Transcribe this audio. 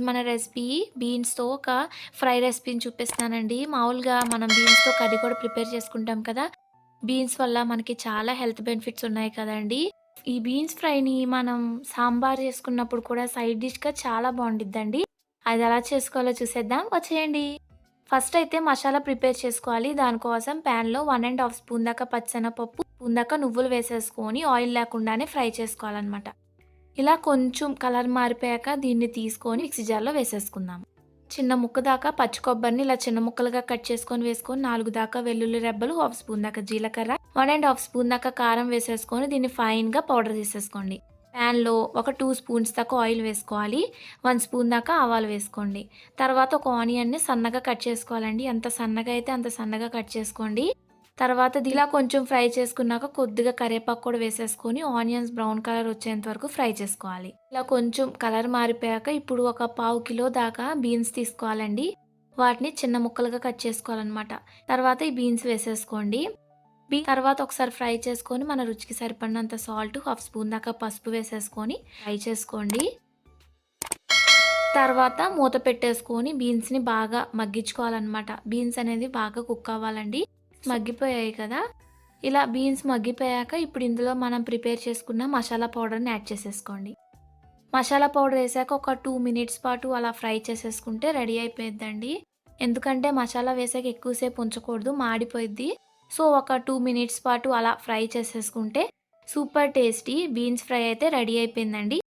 మన రెసిపీ బీన్స్‌తో ఒక ఫ్రై రెసిపీని చూపిస్తున్నానండి. మామూలుగా మనం బీన్స్‌తో కర్రీ కూడా ప్రిపేర్ చేసుకుంటాం కదా! బీన్స్ వల్ల మనకి చాలా హెల్త్ బెనిఫిట్స్ ఉన్నాయి కదండీ! ఈ బీన్స్ ఫ్రైని మనం సాంబార్ చేసుకున్నప్పుడు కూడా సైడ్ డిష్‌గా చాలా బావుండిద్దండి. అది ఎలా చేసుకోవాలో చూసేద్దాం వచ్చేయండి. ఫస్ట్ అయితే మసాలా ప్రిపేర్ చేసుకోవాలి. దానికోసం ప్యాన్‌లో 1 ½ స్పూన్ దాకా పచ్చిశనగపప్పు, స్పూన్ దాకా నువ్వులు వేసేసుకొని ఆయిల్ లేకుండానే ఫ్రై చేసుకోవాలనమాట. ఇలా కొంచెం కలర్ మారిపోయాక దీన్ని తీసుకొని మిక్సీ జార్‌లో వేసేసుకుందాం. చిన్న ముక్క దాకా పచ్చి కొబ్బరిని ఇలా చిన్న ముక్కలుగా కట్ చేసుకొని వేసుకొని 4 దాకా వెల్లుల్లి రెబ్బలు, హాఫ్ స్పూన్ దాకా జీలకర్ర, 1 ½ స్పూన్ దాకా కారం వేసేసుకొని దీన్ని ఫైన్‌గా పౌడర్ చేసేసుకోండి. ప్యాన్‌లో ఒక 2 స్పూన్స్ దాకా ఆయిల్ వేసుకోవాలి. 1 స్పూన్ దాకా ఆవాలు వేసుకోండి. తర్వాత ఒక ఆనియన్‌ని సన్నగా కట్ చేసుకోవాలండి. ఎంత సన్నగా అయితే అంత సన్నగా కట్ చేసుకోండి. తర్వాత ఇలా కొంచెం ఫ్రై చేసుకున్నాక కొద్దిగా కరివేపాకు కూడా వేసేసుకొని ఆనియన్స్ బ్రౌన్ కలర్ వచ్చేంత వరకు ఫ్రై చేసుకోవాలి. ఇలా కొంచెం కలర్ మారిపోయాక ఇప్పుడు ఒక పావు కిలో దాకా బీన్స్ తీసుకోవాలండి. వాటిని చిన్న ముక్కలుగా కట్ చేసుకోవాలనమాట. తర్వాత ఈ బీన్స్ వేసేసుకోండి. తర్వాత ఒకసారి ఫ్రై చేసుకొని మన రుచికి సరిపడినంత సాల్ట్, హాఫ్ స్పూన్ దాకా పసుపు వేసేసుకొని ఫ్రై చేసుకోండి. తర్వాత మూత పెట్టేసుకొని బీన్స్‌ని బాగా మగ్గించుకోవాలనమాట. బీన్స్ అనేది బాగా కుక్ అవ్వాలండి. మగ్గిపోయాయి కదా! ఇలా బీన్స్ మగ్గిపోయాక ఇప్పుడు ఇందులో మనం ప్రిపేర్ చేసుకున్న మసాలా పౌడర్‌ని యాడ్ చేసేసుకోండి. మసాలా పౌడర్ ఏసాక ఒక 2 మినిట్స్ పాటు అలా ఫ్రై చేసేసుకుంటే రెడీ అయిపోయిద్దండి. ఎందుకంటే మసాలా వేసాక ఎక్కువ సేపు ఉంచకూడదు, మాడిపోయిద్ది. సో, ఒక 2 మినిట్స్ పాటు అలా ఫ్రై చేసేసుకుంటే సూపర్ టేస్టీ బీన్స్ ఫ్రై అయితే రెడీ అయిపోయిందండి.